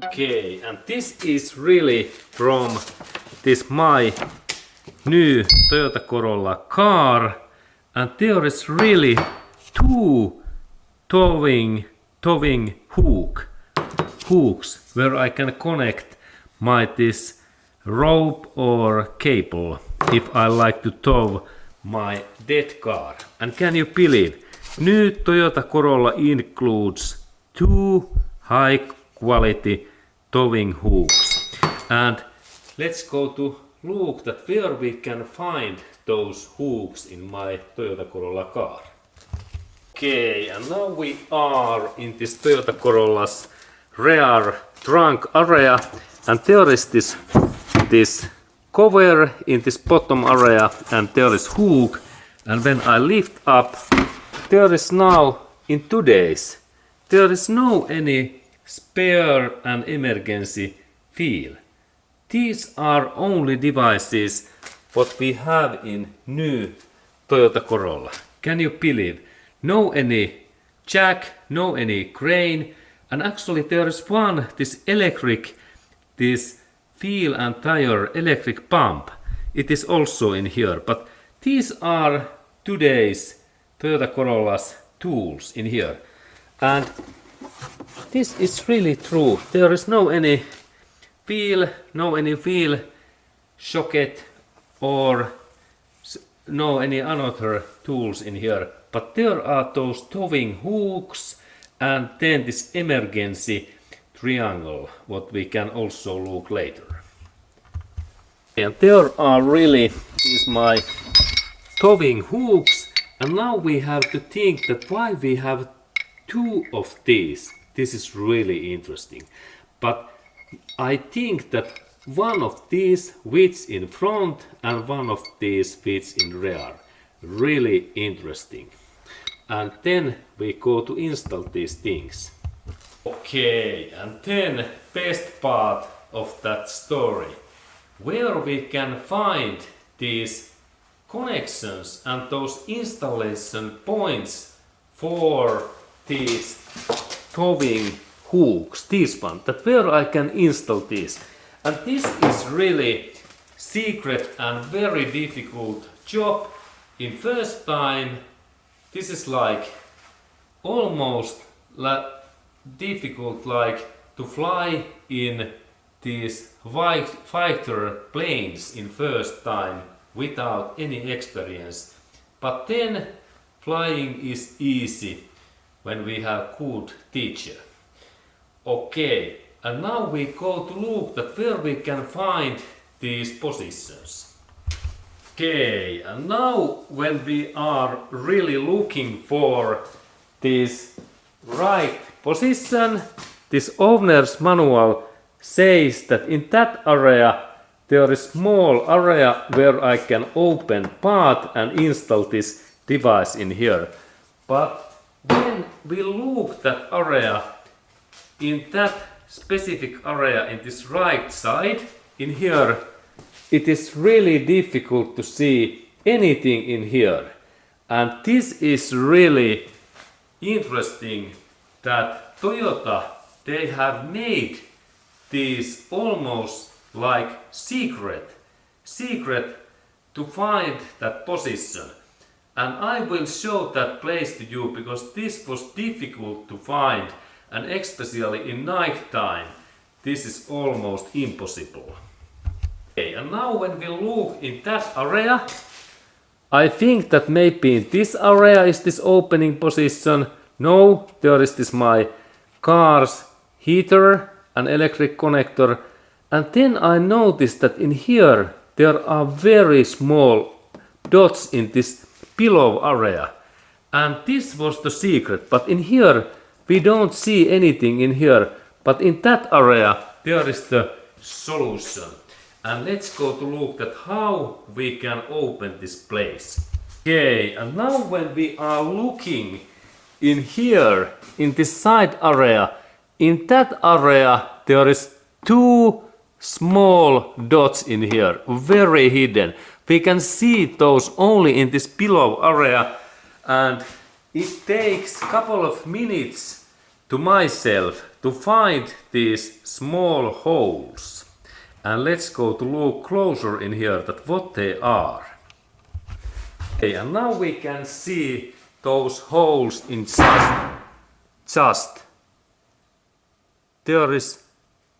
Okay, and this is really from this my new Toyota Corolla car, and there is really two towing hooks where I can connect my this rope or cable if I like to tow my dead car. And can you believe, new Toyota Corolla includes two high quality towing hooks. And let's go to look that where we can find those hooks in my Toyota Corolla car. Okay, and now we are in this Toyota Corolla's rear trunk area, and there is this cover in this bottom area, and there is hook, and when I lift up, there is now in today's there is no any spare and emergency feel. These are only devices what we have in new Toyota Corolla. Can you believe? No any jack, no any crane, and actually there is one this electric, this wheel and tire electric pump. It is also in here, but these are today's Toyota Corolla's tools in here. And this is really true. There is no any wheel socket or no any other tools in here. But there are those towing hooks and then this emergency triangle, what we can also look later. And there are really these my towing hooks, and now we have to think that why we have two of these. This is really interesting. But I think that one of these fits in front and one of these fits in rear. Really interesting. And then we go to install these things. Okay, and then best part of that story, where we can find these connections and those installation points for these towing hooks, this one, that where I can install this. And this is really secret and very difficult job. In first time, this is like almost difficult like to fly in these fighter planes in first time without any experience. But then flying is easy when we have good teacher. Okay, and now we go to look that where we can find these positions. Okay, and now when we are really looking for this right position, this owner's manual says that in that area there is small area where I can open part and install this device in here. But when we look that area, in that specific area in this right side, in here, it is really difficult to see anything in here. And this is really interesting that Toyota, they have made these almost like secret to find that position. And I will show that place to you because this was difficult to find, and especially in night time this is almost impossible. Okay, and now when we look in that area, I think that maybe in this area is this opening position. No, there is this my car's heater and electric connector. And then I noticed that in here there are very small dots in this below area. And this was the secret. But in here we don't see anything in here. But in that area there is the solution. And let's go to look at how we can open this place. Okay, and now when we are looking in here, in this side area, in that area there is two small dots in here, very hidden. We can see those only in this below area, and it takes a couple of minutes to myself to find these small holes. And let's go to look closer in here that what they are. Okay, and now we can see those holes in just there is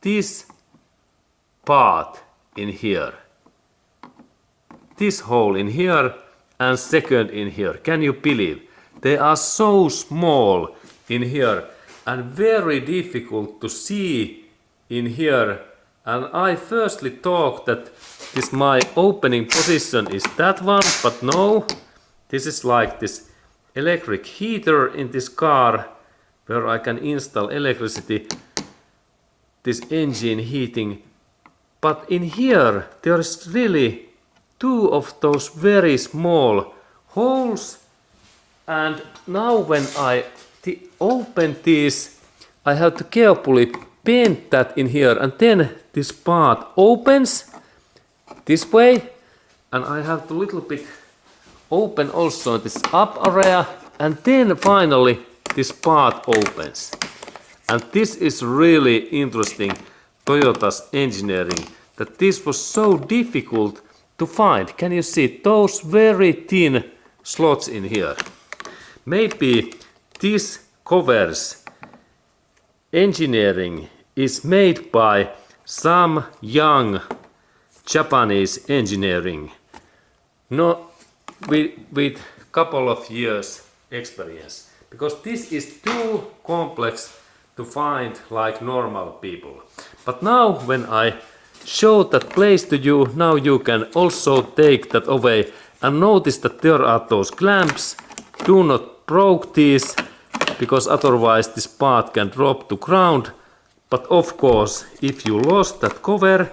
this part in here, this hole in here and second in here. Can you believe? They are so small in here and very difficult to see in here. And I firstly thought that this my opening position is that one, but no, this is like this electric heater in this car where I can install electricity, this engine heating. But in here there is really two of those very small holes, and now when I open this, I have to carefully bend that in here, and then this part opens this way, and I have to little bit open also this up area, and then finally this part opens. And this is really interesting, Toyota's engineering, that this was so difficult to find. Can you see those very thin slots in here? Maybe this covers engineering is made by some young Japanese engineering, with couple of years experience, because this is too complex to find like normal people. But now when I show that place to you, now you can also take that away and notice that there are those clamps. Do not break these, because otherwise this part can drop to ground. But of course, if you lost that cover,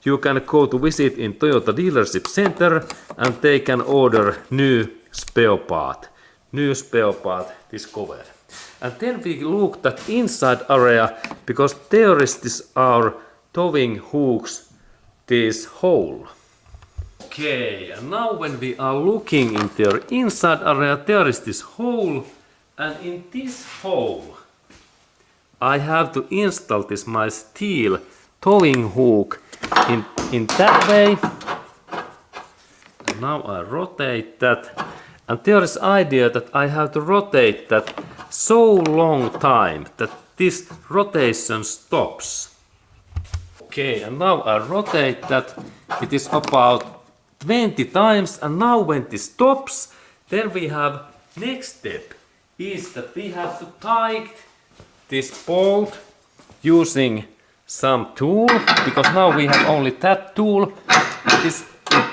you can go to visit in Toyota dealership center and they can order new spare part, this cover. And then we looked at inside area, because there is this our towing hooks, this hole. Okay, and now when we are looking in their inside area, there is this hole, and in this hole I have to install this my steel towing hook in that way. And now I rotate that, and there is idea that I have to rotate that so long time that this rotation stops. Okay, and now I rotate that. It is about 20 times, and now when this stops, then we have next step is that we have to tighten this bolt using some tool, because now we have only that tool in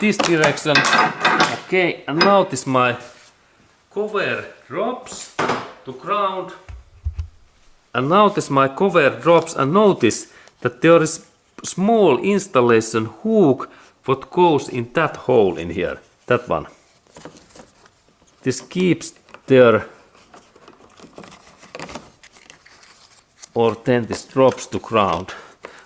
this direction. Okay, and now this my cover drops to ground, and now this my cover drops, and notice that there is small installation hook what goes in that hole in here, that one. This keeps there, or then this drops to ground.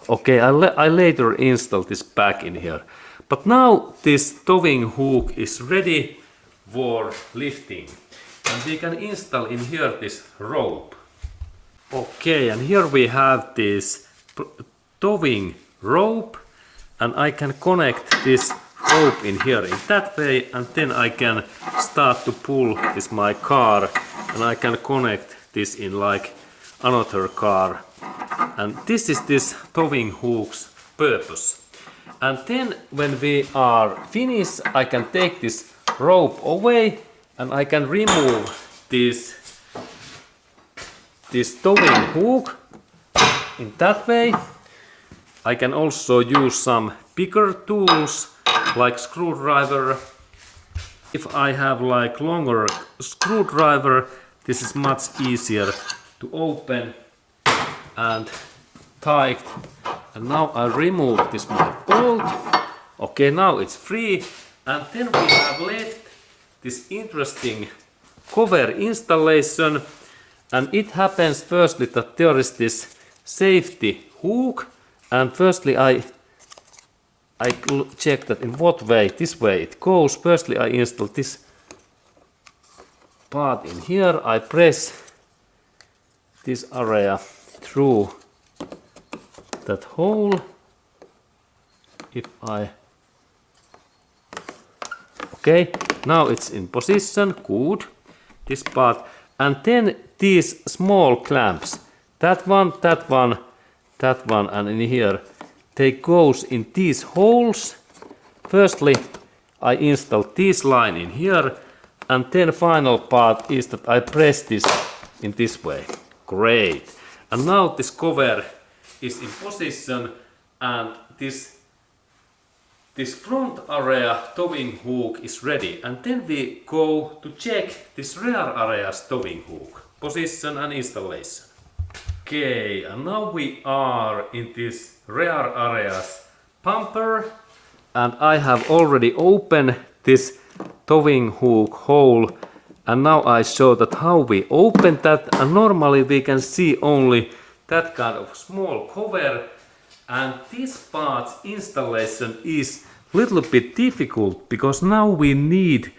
Okay, I later install this back in here. But now this towing hook is ready for lifting, and we can install in here this rope. Okay, and here we have this towing rope, and I can connect this rope in here in that way, and then I can start to pull this my car, and I can connect this in like another car. And this is this towing hook's purpose. And then when we are finished, I can take this rope away, and I can remove this towing hook in that way. I can also use some bigger tools like screwdriver. If I have like longer screwdriver, this is much easier to open and tighten. And now I remove this my bolt. Okay, now it's free. And then we have left this interesting cover installation. And it happens firstly that there is this safety hook. And firstly I check that in what way, this way it goes. Firstly I install this part in here. I press this area through that hole. Okay, now it's in position, good, this part. And then these small clamps, that one, that one, that one, and in here, they goes in these holes. Firstly, I install this line in here, and then final part is that I press this in this way. Great. And now this cover is in position, and this front area towing hook is ready. And then we go to check this rear area's towing hook position and installation. Okay, and now we are in this rear area's bumper, and I have already opened this towing hook hole, and now I show that how we open that. And normally we can see only that kind of small cover, and this part's installation is a little bit difficult because now we need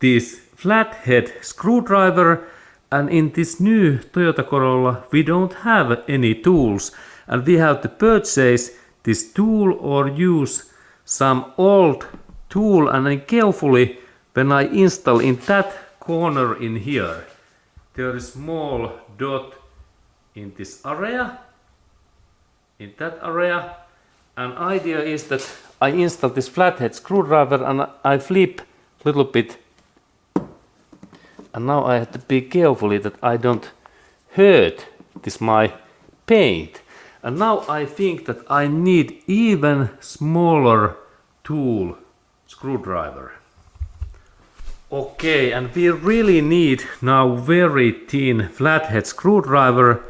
this flathead screwdriver, and in this new Toyota Corolla we don't have any tools, and we have to purchase this tool or use some old tool. And then carefully, when I install in that corner in here, there is small dot in this area, in that area, and idea is that I install this flathead screwdriver and I flip a little bit, and now I have to be carefully that I don't hurt this my paint. And now I think that I need even smaller tool, screwdriver. Okay, and we really need now very thin flathead screwdriver,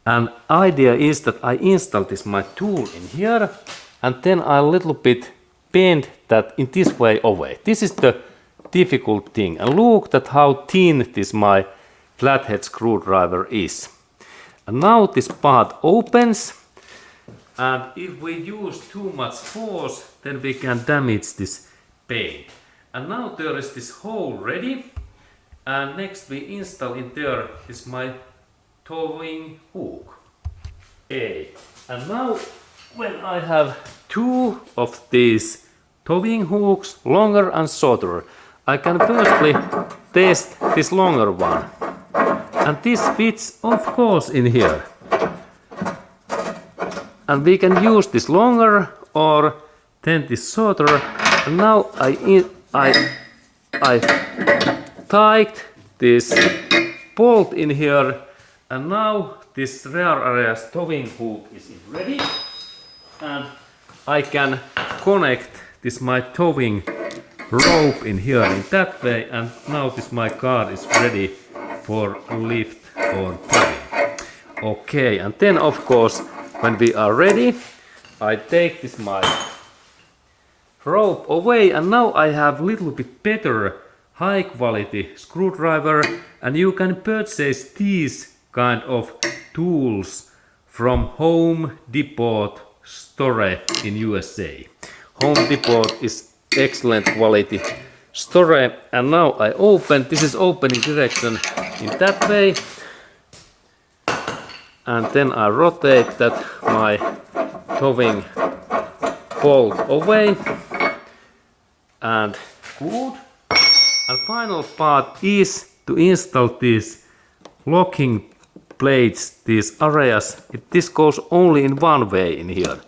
and idea is that I install this my tool in here, and then I little bit bend that in this way away. This is the difficult thing, and look at how thin this my flathead screwdriver is. And now this part opens, and if we use too much force, then we can damage this paint. And now there is this hole ready, and next we install in there is my towing hook. Okay, and now when I have two of these towing hooks, longer and shorter, I can firstly test this longer one. And this fits of course in here. And we can use this longer or then this shorter. And now I tied this bolt in here, and now this rear area's towing hook is ready, and I can connect this my towing rope in here in that way, and now this my car is ready for lift or towing. Okay, and then of course when we are ready, I take this my rope away, and now I have little bit better high quality screwdriver, and you can purchase these kind of tools from Home Depot store in USA. Home Depot is excellent quality store, and now I open, this is opening direction in that way, and then I rotate that my towing bolt away, and good. And final part is to install these locking plates, these areas. This goes only in one way in here.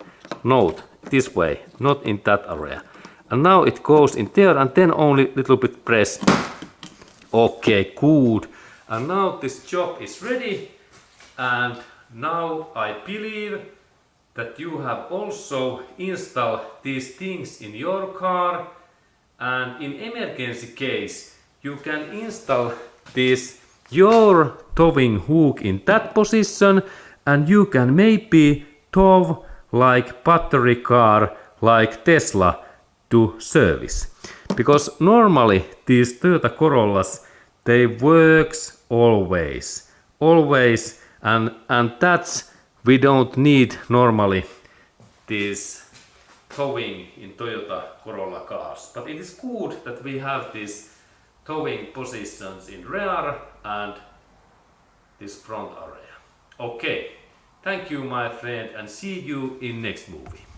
Note, this way, not in that area. And now it goes in there, and then only little bit press. Okay, good. And now this job is ready, and now I believe that you have also installed these things in your car, and in emergency case you can install this your towing hook in that position, and you can maybe tow like battery car like Tesla to service, because normally these Toyota Corollas, they works always, and that's we don't need normally this towing in Toyota Corolla cars. But it is good that we have this towing positions in rear and this front area. Okay, thank you my friend and see you in next movie.